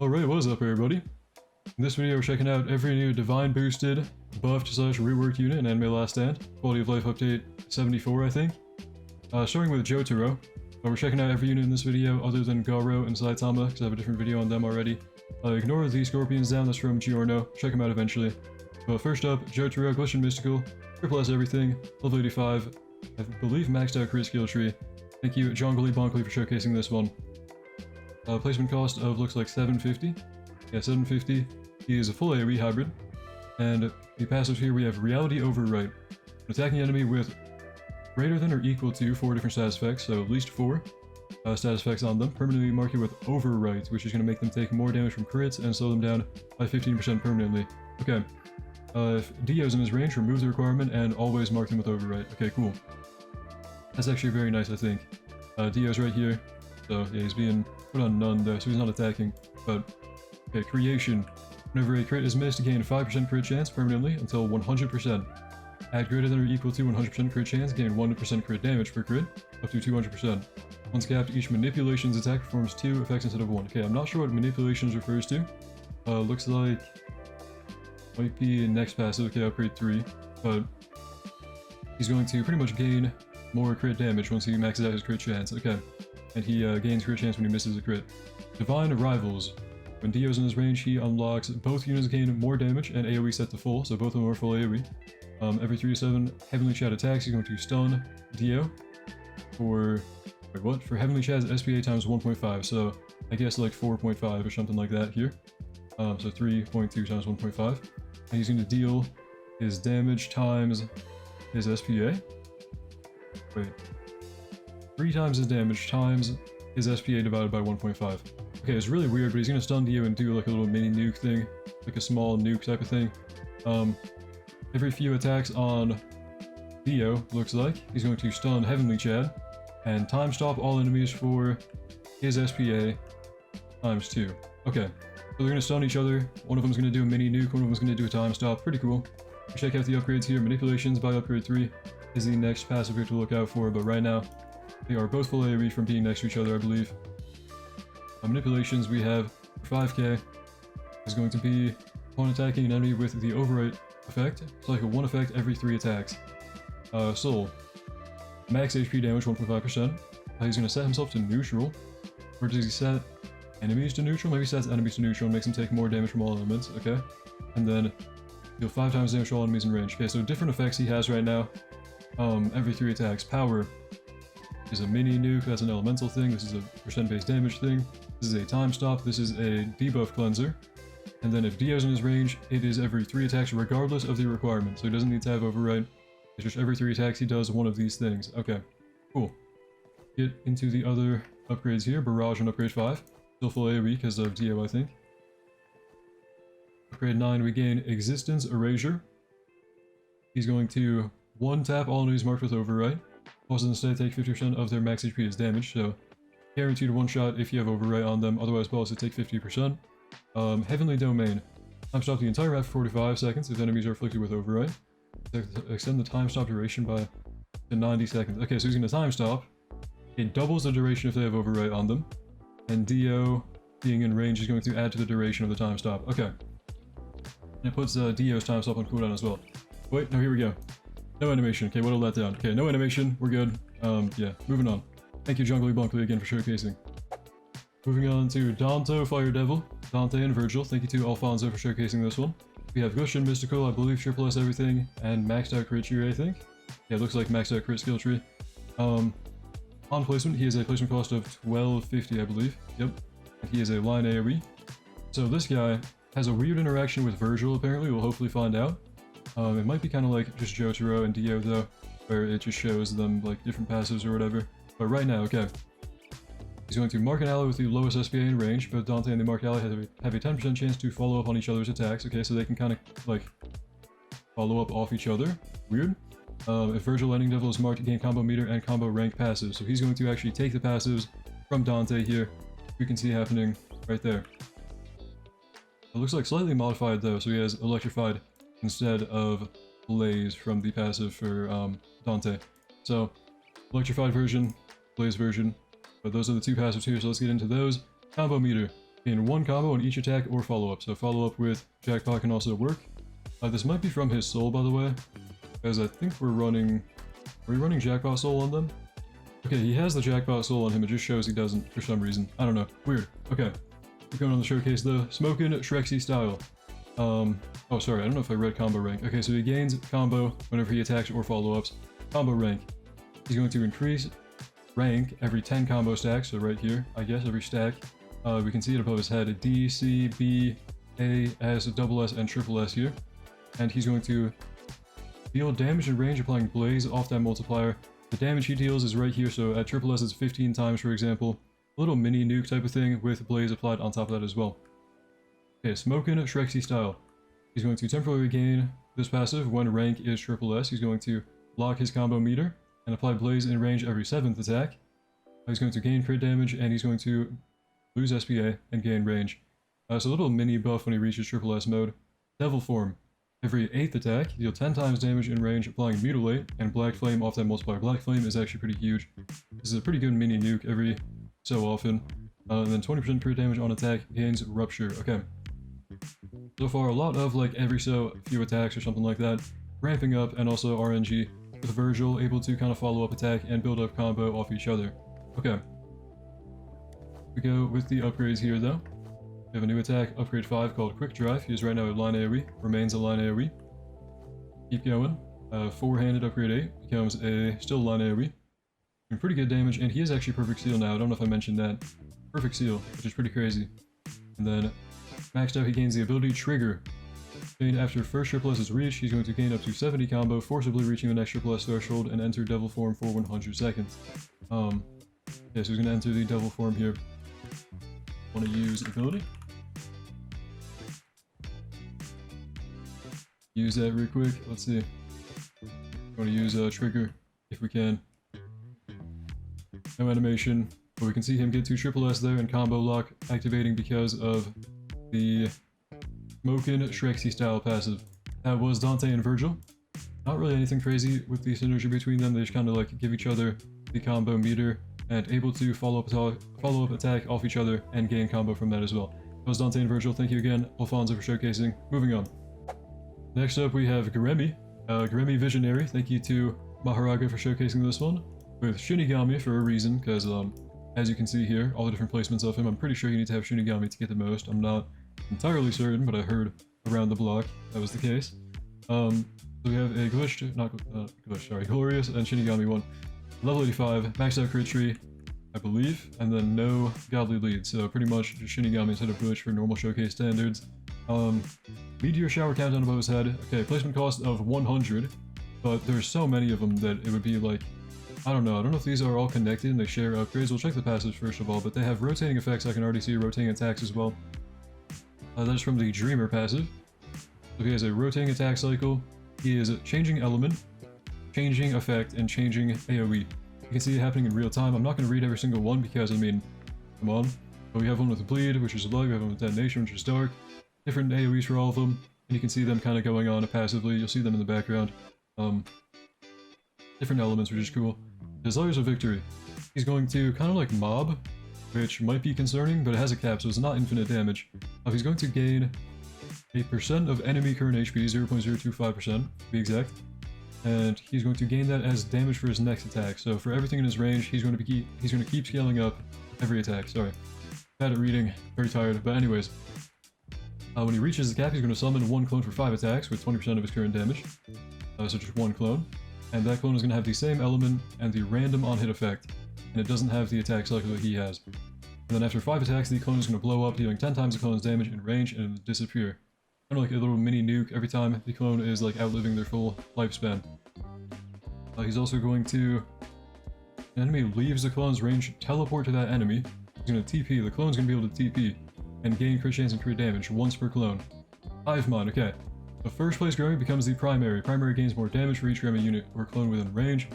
Alright, what is up everybody? In this video we're checking out every new Divine Boosted, buffed slash reworked unit in Anime Last Stand. Quality of Life Update 74 I think. Starting with Jotaro. We're checking out every unit in this video other than Garo and Saitama because I have a different video on them already. Ignore the Scorpions down, that's from Georno. Check them out eventually. But first up, Jotaro, Glitch and Mystical. Triple S everything. Level 85. I believe maxed out crit skill tree. Thank you Jongelibonkeli for showcasing this one. Placement cost of looks like 750. Yeah, 750. He is a full AoE hybrid. And the passive here we have Reality Overwrite. Attacking enemy with greater than or equal to 4 different status effects, so at least 4 status effects on them. Permanently mark it with Overwrite, which is going to make them take more damage from crits and slow them down by 15% permanently. Okay. If Dio's in his range, remove the requirement and always mark them with Overwrite. Okay, cool. That's actually very nice, I think. Dio's right here. So yeah, he's being put on none though, so he's not attacking. But okay, creation. Whenever a crit is missed, gain 5% crit chance permanently until 100%. Add greater than or equal to 100% crit chance, gain 1% crit damage per crit, up to 200%. Once capped, each manipulations attack performs 2 effects instead of 1. Okay, I'm not sure what manipulations refers to. Looks like might be next passive. Okay, upgrade 3, but he's going to pretty much gain more crit damage once he maxes out his crit chance. Okay. And he gains crit chance when he misses a crit. Divine Rivals. When Dio's in his range, he unlocks both units gain more damage and AoE set to full, so both of them are full AoE. Every 3 to 7 Heavenly Chad attacks, he's going to stun Dio for... wait, what? For Heavenly Chad's SPA times 1.5, so I guess like 4.5 or something like that here. So 3.2 times 1.5. And he's going to deal his damage times his SPA. Wait. 3 times his damage times his SPA divided by 1.5. Okay, it's really weird, but he's gonna stun Dio and do like a little mini nuke thing, like a small nuke type of thing. Every few attacks on Dio, looks like, he's going to stun Heavenly Chad and time stop all enemies for his SPA times 2. Okay, so they're gonna stun each other. One of them's gonna do a mini nuke, one of them's gonna do a time stop. Pretty cool. Check out the upgrades here. Manipulations by upgrade 3 is the next passive here to look out for, but right now, they are both full AoE from being next to each other, I believe. Manipulations we have for 5k is going to be upon attacking an enemy with the Overwrite effect. It's like a 1 effect every 3 attacks. Soul. Max HP damage 1.5%. He's going to set himself to neutral. Or does he set enemies to neutral? Maybe he sets enemies to neutral and makes them take more damage from all elements. Okay. And then deal 5 times damage to all enemies in range. Okay, so different effects he has right now. Every 3 attacks. Power is a mini nuke, that's an elemental thing, this is a percent based damage thing, this is a time stop, this is a debuff cleanser, and then if Dio's in his range, it is every 3 attacks regardless of the requirement, so he doesn't need to have Override, it's just every 3 attacks he does one of these things. Okay, cool. Get into the other upgrades here. Barrage on upgrade 5, still full AoE because of Dio I think. Upgrade 9 we gain Existence Erasure. He's going to 1-tap all enemies marked with Override. Also instead take 50% of their max HP as damage, so guaranteed 1-shot if you have Overwrite on them, otherwise boss to take 50%. Heavenly Domain. Time stop the entire map for 45 seconds if enemies are afflicted with Overwrite. Extend the time stop duration by to 90 seconds. Okay, so he's going to time stop. It doubles the duration if they have Overwrite on them. And Dio, being in range, is going to add to the duration of the time stop. Okay. And it puts Dio's time stop on cooldown as well. Wait, no, here we go. No animation. Okay, what'll let down? Okay, no animation. We're good. Yeah, moving on. Thank you, Jongelibonkeli, again for showcasing. Moving on to Danto, Fire Devil, Dante, and Virgil. Thank you to Alphonso for showcasing this one. We have Glitch and Mystical, I believe triple S everything, and maxed out crit tree, I think. Yeah, it looks like maxed out crit skill tree. On placement, he has a placement cost of 1250, I believe. Yep. And he is a line AoE. So this guy has a weird interaction with Virgil, apparently. We'll hopefully find out. It might be kind of like just Jotaro and Dio though, where it just shows them like different passives or whatever. But right now, okay. He's going to mark an ally with the lowest SPA in range, but Dante and the marked ally have a 10% chance to follow up on each other's attacks, okay, so they can kind of like follow up off each other. Weird. If Virgil Lightning Devil is marked, gain combo meter and combo rank passives. So he's going to actually take the passives from Dante here. You can see happening right there. It looks like slightly modified though, so he has Electrified instead of Blaze from the passive for Dante. So, electrified version, Blaze version, but those are the 2 passives here, so let's get into those. Combo meter. Gain 1 combo on each attack or follow-up. So follow-up with Jackpot can also work. This might be from his soul, by the way, because I think we're running... Are we running Jackpot soul on them? Okay, he has the Jackpot soul on him, it just shows he doesn't for some reason. I don't know. Weird. Okay. Keep going on the showcase though. Smokin' Shrexy style. Oh sorry, I don't know if I read combo rank. Okay, so he gains combo whenever he attacks or follow-ups. Combo rank. He's going to increase rank every 10 combo stacks, so right here, I guess, every stack. We can see it above his head. D, C, B, A, S, double S, and triple S here. And he's going to deal damage in range applying Blaze off that multiplier. The damage he deals is right here, so at triple S it's 15 times, for example. A little mini nuke type of thing with Blaze applied on top of that as well. Okay, Smokin' Shrexy style. He's going to temporarily gain this passive when rank is triple S. He's going to lock his combo meter and apply Blaze in range every 7th attack. He's going to gain crit damage and he's going to lose SPA and gain range. So a little mini buff when he reaches triple S mode. Devil form. Every 8th attack, deal 10 times damage in range applying Mutilate and Black Flame off that multiplier. Black Flame is actually pretty huge. This is a pretty good mini nuke every so often. And then 20% crit damage on attack, gains Rupture. Okay. So far, a lot of like every so few attacks or something like that. Ramping up and also RNG with Virgil, able to kind of follow up attack and build up combo off each other. Okay. We go with the upgrades here though. We have a new attack, upgrade 5, called Quick Drive. He is right now a line AoE, remains a line AoE. Keep going. Four-handed upgrade 8, becomes a still line AoE. Doing pretty good damage, and he is actually Perfect Seal now. I don't know if I mentioned that. Perfect Seal, which is pretty crazy. And then, maxed out, he gains the ability Trigger. Gained after first triple S is reached, he's going to gain up to 70 combo, forcibly reaching the next triple S threshold, and enter Devil Form for 100 seconds. Yeah, so he's going to enter the Devil Form here. Want to use ability? Use that real quick. Let's see. Want to use Trigger if we can. No animation, but we can see him get to triple S there and combo lock activating because of the Smokin' Shrexy style passive. That was Dante and Virgil. Not really anything crazy with the synergy between them. They just kind of like give each other the combo meter and able to follow up attack off each other and gain combo from that as well. That was Dante and Virgil. Thank you again, Alphonso, for showcasing. Moving on. Next up we have Gremmy. Gremmy Visionary. Thank you to Mahoraga for showcasing this one. With Shinigami for a reason, because as you can see here, all the different placements of him, I'm pretty sure you need to have Shinigami to get the most. I'm not entirely certain, but I heard around the block that was the case. So we have a glitched, Glorious and Shinigami one. Level 85, maxed out crit tree, I believe, and then no godly lead, so pretty much just Shinigami instead of glitch for normal showcase standards. Meteor shower countdown above his head. Okay, placement cost of 100, but there's so many of them that it would be like, I don't know if these are all connected and they share upgrades. We'll check the passives first of all, but they have rotating effects. I can already see rotating attacks as well. That is from the Dreamer passive. So he has a rotating attack cycle. He is changing element, changing effect, and changing AoE. You can see it happening in real time. I'm not going to read every single one because, I mean, come on. But we have one with Bleed, which is Lug. We have one with Detonation, which is Dark. Different AoEs for all of them. And you can see them kind of going on passively. You'll see them in the background. Different elements, which is cool. Desires of Victory. He's going to kind of like Mob, which might be concerning, but it has a cap, so it's not infinite damage. He's going to gain a percent of enemy current HP, 0.025% to be exact. And he's going to gain that as damage for his next attack. So for everything in his range, he's going to keep scaling up every attack. Sorry. Bad at reading, very tired. But anyways. When he reaches the cap, he's going to summon one clone for 5 attacks with 20% of his current damage. So just one clone. And that clone is going to have the same element and the random on-hit effect. And it doesn't have the attack cycle that he has. And then after 5 attacks, the clone is going to blow up, dealing 10 times the clone's damage in range and disappear. Kind of like a little mini nuke every time the clone is like outliving their full lifespan. He's also going to... An enemy leaves the clone's range, teleport to that enemy. He's going to TP, the clone's going to be able to TP. And gain crit chance and crit damage once per clone. Hivemon, okay. The first place Gremmy becomes the primary. Primary gains more damage for each Gremmy unit or clone within range.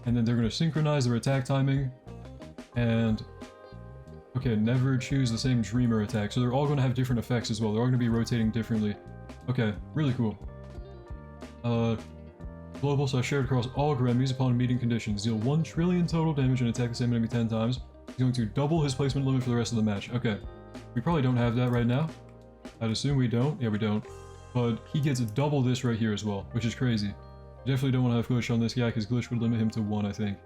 And then they're going to synchronize their attack timing. And... okay, never choose the same Dreamer attack. So they're all going to have different effects as well. They're all going to be rotating differently. Okay, really cool. Global, so shared across all Gremmys upon meeting conditions. Deal 1 trillion total damage and attack the same enemy 10 times. He's going to double his placement limit for the rest of the match. Okay. We probably don't have that right now. I'd assume we don't. Yeah, we don't. But he gets double this right here as well, which is crazy. You definitely don't want to have glitch on this guy, because glitch would limit him to 1, I think.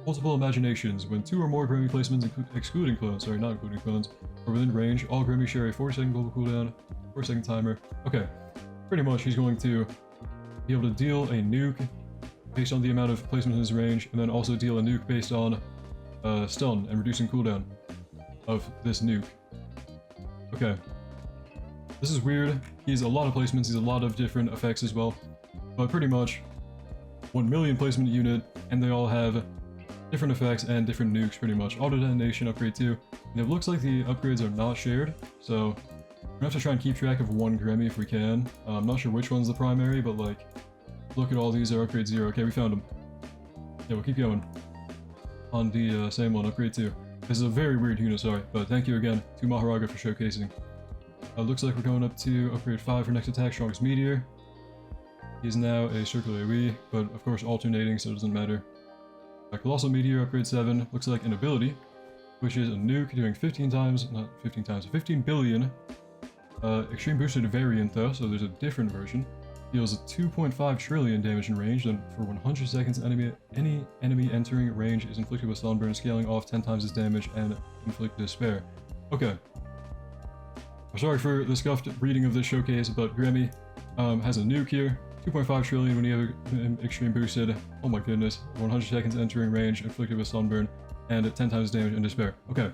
Multiple imaginations. When 2 or more Gremmy placements, excluding clones, sorry, not including clones, are within range, all Gremmy share a 4-second global cooldown, 4-second timer. Okay, pretty much he's going to be able to deal a nuke based on the amount of placements in his range, and then also deal a nuke based on stun and reducing cooldown of this nuke. Okay. This is weird. He has a lot of placements, he has a lot of different effects as well. But pretty much 1 million placement unit, and they all have different effects and different nukes pretty much. Auto detonation upgrade too. And it looks like the upgrades are not shared, so we're gonna have to try and keep track of 1 Gremmy if we can. I'm not sure which one's the primary, but like, look at all these are upgrade 0. Okay, we found them. Yeah, we'll keep going. On the same one, upgrade 2. This is a very weird unit, sorry, but thank you again to Mahoraga for showcasing. Looks like we're going up to upgrade 5 for next attack, Strongest Meteor. He's now a circular AoE, but of course alternating, so it doesn't matter. Colossal Meteor, upgrade 7, looks like an ability, which is a nuke doing 15 billion. Extreme boosted variant though, so there's a different version. Deals 2.5 trillion damage in range, then for 100 seconds any enemy entering range is inflicted with Sunburn, scaling off 10 times its damage and inflict despair. Okay. I'm sorry for the scuffed reading of this showcase, but Gremmy has a nuke here. 2.5 trillion when you have an extreme boosted. Oh my goodness. 100 seconds entering range, inflicted with Sunburn, and 10 times damage and despair. Okay.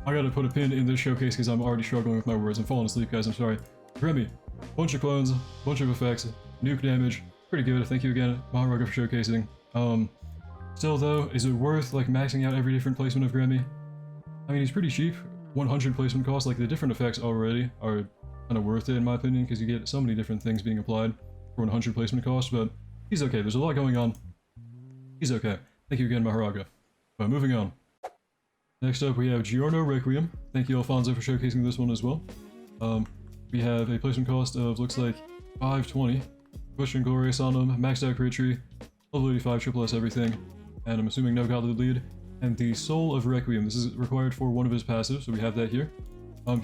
I gotta put a pin in this showcase because I'm already struggling with my words. I'm falling asleep, guys. I'm sorry. Gremmy. Bunch of clones, bunch of effects, nuke damage. Pretty good. Thank you again, Mahoraga, for showcasing. Still though, is it worth like maxing out every different placement of Gremmy? I mean, he's pretty cheap. 100 placement cost. Like the different effects already are kind of worth it in my opinion because you get so many different things being applied for 100 placement cost. But he's okay. There's a lot going on. He's okay. Thank you again, Mahoraga. But moving on. Next up, we have Georno Requiem. Thank you, Alphonso, for showcasing this one as well. We have a placement cost of, looks like, 520. Push and Glorious on him, maxed out crit tree, level 85, triple S everything, and I'm assuming no godly lead. And the Soul of Requiem, this is required for one of his passives, so we have that here.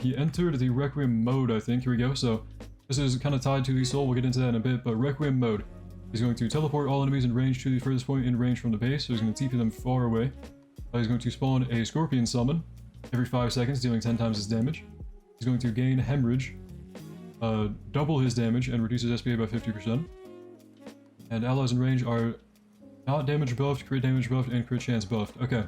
He entered the Requiem mode, I think, here we go, so this is kind of tied to the Soul, we'll get into that in a bit, but Requiem mode. He's going to teleport all enemies in range to the furthest point in range from the base, so he's going to TP them far away. He's going to spawn a Scorpion Summon every 5 seconds, dealing 10 times his damage. He's going to gain Hemorrhage, double his damage, and reduce his SPA by 50%. And allies in range are not damage buffed, crit damage buffed, and crit chance buffed. Okay.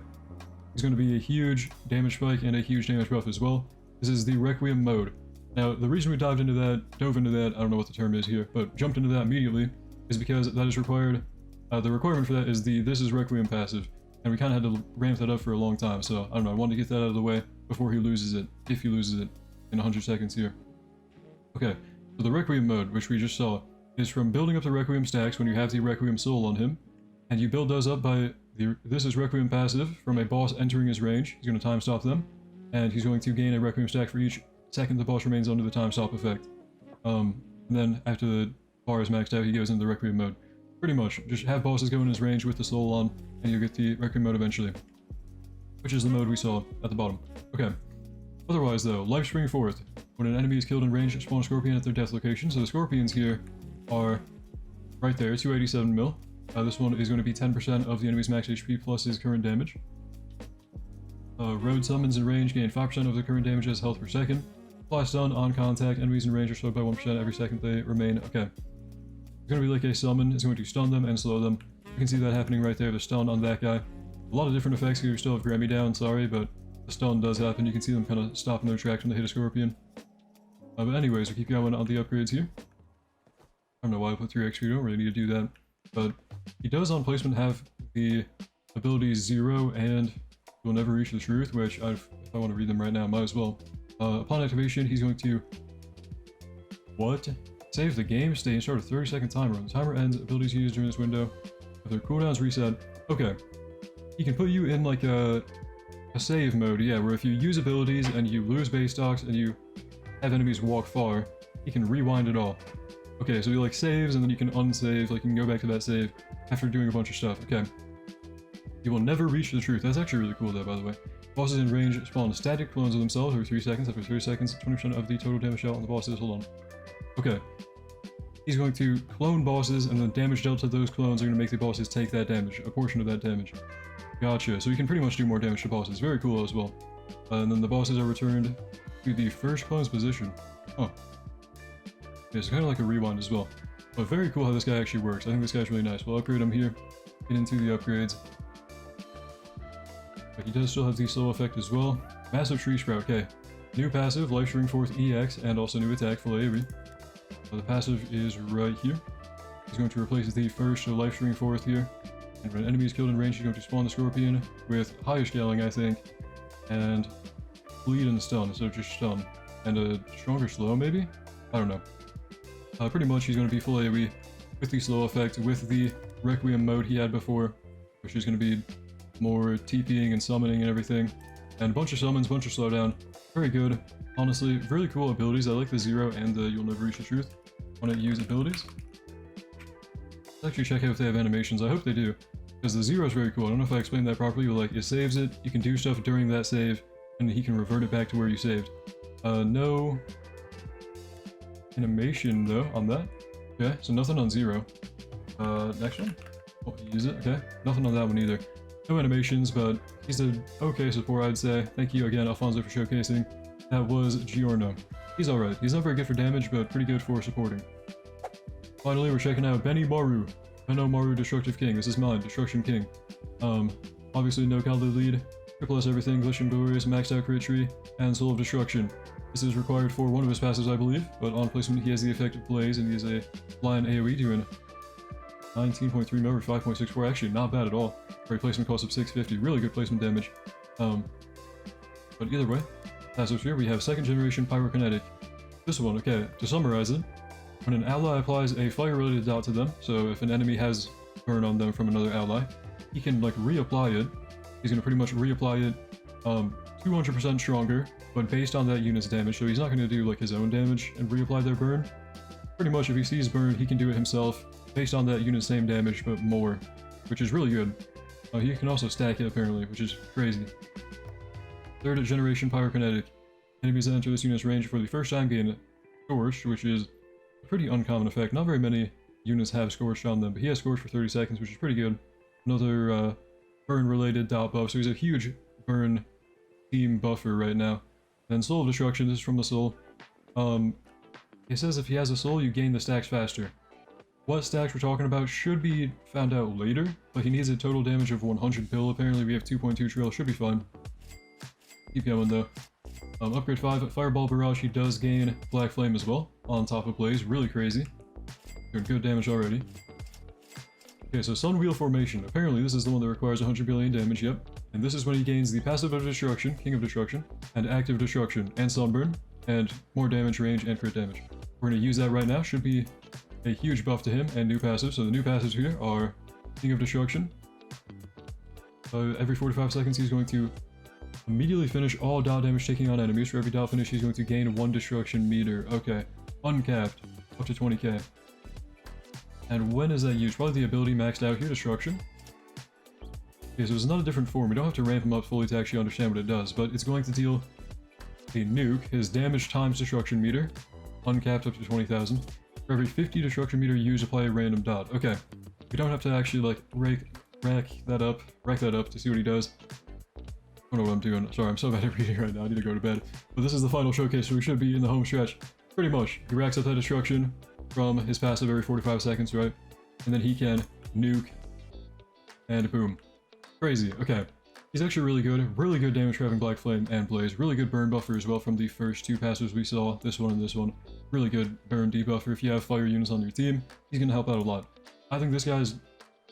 He's going to be a huge damage spike and a huge damage buff as well. This is the Requiem mode. Now, the reason we dove into that, I don't know what the term is here, but jumped into that immediately, is because that is required. The requirement for that is the This is Requiem passive. And we kind of had to ramp that up for a long time, so I don't know, I wanted to get that out of the way before he loses it, if he loses it, in 100 seconds here. Okay, so the Requiem mode, which we just saw, is from building up the Requiem stacks when you have the Requiem Soul on him, and you build those up by the This is Requiem passive from a boss entering his range. He's going to time stop them, and he's going to gain a Requiem stack for each second the boss remains under the time stop effect. And then after the bar is maxed out, he goes into the Requiem mode. Pretty much, just have bosses go in his range with the soul on, and you'll get the Requiem mode eventually. Which is the mode we saw at the bottom. Okay. Otherwise though, Life Spring Forth. When an enemy is killed in range, spawn a Scorpion at their death location. So the Scorpions here are right there, 287 mil. This one is going to be 10% of the enemy's max HP plus his current damage. Road summons in range gain 5% of the current damage as health per second. Apply stun on contact, enemies in range are slowed by 1% every second they remain. Okay. It's going to be like a summon, it's going to stun them and slow them. You can see that happening right there, the stun on that guy. A lot of different effects here, we still have Gremmy down, sorry, but the stun does happen. You can see them kind of stop in their tracks when they hit a Scorpion. But anyways, we keep going on the upgrades here. I don't know why I put 3x, we don't really need to do that. But he does on placement have the abilities 0 and Will Never Reach the Truth, which if I want to read them right now, might as well. Upon activation, he's going to... What? Save the game, stay and start a 30-second timer. When the timer ends, abilities used during this window, if their cooldowns reset. Okay. He can put you in like a save mode, yeah, where if you use abilities and you lose base stocks and you have enemies walk far, he can rewind it all. Okay, so he like saves and then you can unsave, like you can go back to that save after doing a bunch of stuff. Okay. You will never reach the truth. That's actually really cool though, by the way. Bosses in range spawn static clones of themselves every 3 seconds. After 3 seconds, 20% of the total damage dealt on the bosses. Hold on. Okay. He's going to clone bosses, and the damage dealt to those clones are going to make the bosses take that damage, a portion of that damage. Gotcha. So he can pretty much do more damage to bosses. Very cool as well. And then the bosses are returned to the first clone's position. Oh. Yeah, so kind of like a rewind as well. But very cool how this guy actually works. I think this guy's really nice. We'll upgrade him here. Get into the upgrades. But he does still have the slow effect as well. Massive Tree Sprout. Okay. New passive, Life String Force EX, and also new attack, Full AoE. The passive is right here. He's going to replace the first Life String Force here. And when an enemy is killed in range, he's going to spawn the Scorpion with higher scaling, I think. And bleed and stun, so just stun. And a stronger slow, maybe? I don't know. Pretty much he's going to be full AoE with the slow effect, with the Requiem mode he had before, which is going to be more TPing and summoning and everything. And a bunch of summons, bunch of slowdown. Very good. Honestly, really cool abilities. I like the Zero and the You'll Never Reach the Truth when I use abilities. Let's actually check out if they have animations. I hope they do, because the Zero is very cool. I don't know if I explained that properly, but like, it saves it, you can do stuff during that save, and he can revert it back to where you saved. No animation though on that. Okay, so nothing on Zero. Next one. Oh, use it. Okay, nothing on that one either. No animations, but he's an okay support, I'd say. Thank you again, Alphonso, for showcasing. That was Georno. He's alright. He's not very good for damage, but pretty good for supporting. Finally, we're checking out Benomaru. Benomaru, Destructive King. This is mine, Destruction King. Obviously no Kali lead. Triple S everything, Glitch and Glorious, maxed out crit tree, and Soul of Destruction. This is required for one of his passives, I believe, but on placement he has the effect of Blaze, and he has a Lion AoE doing 19.3 mil or 5.64, actually not bad at all. For a placement cost of 650, really good placement damage. But either way, passives here, we have second generation Pyrokinetic. This one, okay, to summarize it, when an ally applies a fire-related dot to them, so if an enemy has burn on them from another ally, he can like reapply it. He's gonna pretty much reapply it 200% stronger, but based on that unit's damage, so he's not gonna do like his own damage and reapply their burn. Pretty much if he sees burn, he can do it himself, based on that unit's same damage, but more, which is really good. He can also stack it apparently, which is crazy. Third generation Pyrokinetic. Enemies that enter this unit's range for the first time gain Scorched, which is a pretty uncommon effect. Not very many units have Scorched on them, but he has Scorched for 30 seconds, which is pretty good. Another burn-related dot buff, so he's a huge burn team buffer right now. Then Soul of Destruction, this is from the Soul. It says if he has a Soul, you gain the stacks faster. What stacks we're talking about should be found out later, but he needs a total damage of 100 bill. Apparently we have 2.2 trill, should be fine. Keep going though. Upgrade 5, Fireball Barrage, he does gain Black Flame as well, on top of Blaze, really crazy. Doing good damage already. Okay, so Sun Wheel Formation. Apparently this is the one that requires 100 billion damage, yep. And this is when he gains the passive of Destruction, King of Destruction, and active Destruction, and Sunburn, and more damage range and crit damage. We're going to use that right now, should be a huge buff to him, and new passives. So the new passives here are King of Destruction. Every 45 seconds he's going to immediately finish all dot damage taking on enemies. For every dot finish he's going to gain 1 destruction meter. Okay, uncapped, up to 20k. And when is that used? Probably the ability maxed out here, Destruction. Okay, so it's not a different form. We don't have to ramp him up fully to actually understand what it does, but it's going to deal a nuke, his damage times destruction meter, uncapped up to 20,000. For every 50 destruction meter used, apply a random dot. Okay, we don't have to actually like rack that up to see what he does. I don't know what I'm doing. Sorry, I'm so bad at reading right now. I need to go to bed. But this is the final showcase, so we should be in the home stretch. Pretty much. He racks up that destruction from his passive every 45 seconds, right? And then he can nuke, and boom. Crazy. Okay. He's actually really good damage for having Black Flame and Blaze. Really good burn buffer as well from the first two passives we saw, this one and this one. Really good burn debuffer. If you have fire units on your team, he's going to help out a lot. I think this guy's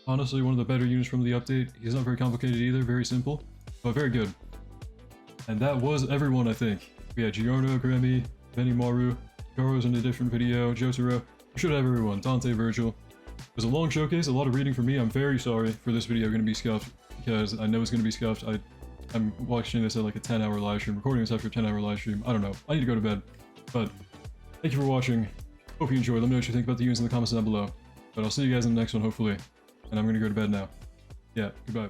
honestly one of the better units from the update. He's not very complicated either, very simple, but very good. And that was everyone, I think. We had Georno, Gremmy, Benomaru, Garo's in a different video, Jotaro. We should have everyone, Dante, Virgil. It was a long showcase, a lot of reading for me. I'm very sorry for this video going to be scuffed, because I know it's going to be scuffed. I'm watching this at like a 10-hour live stream, recording this after a 10-hour live stream. I don't know. I need to go to bed. But thank you for watching. Hope you enjoyed. Let me know what you think about the units in the comments down below. But I'll see you guys in the next one, hopefully. And I'm going to go to bed now. Yeah, goodbye.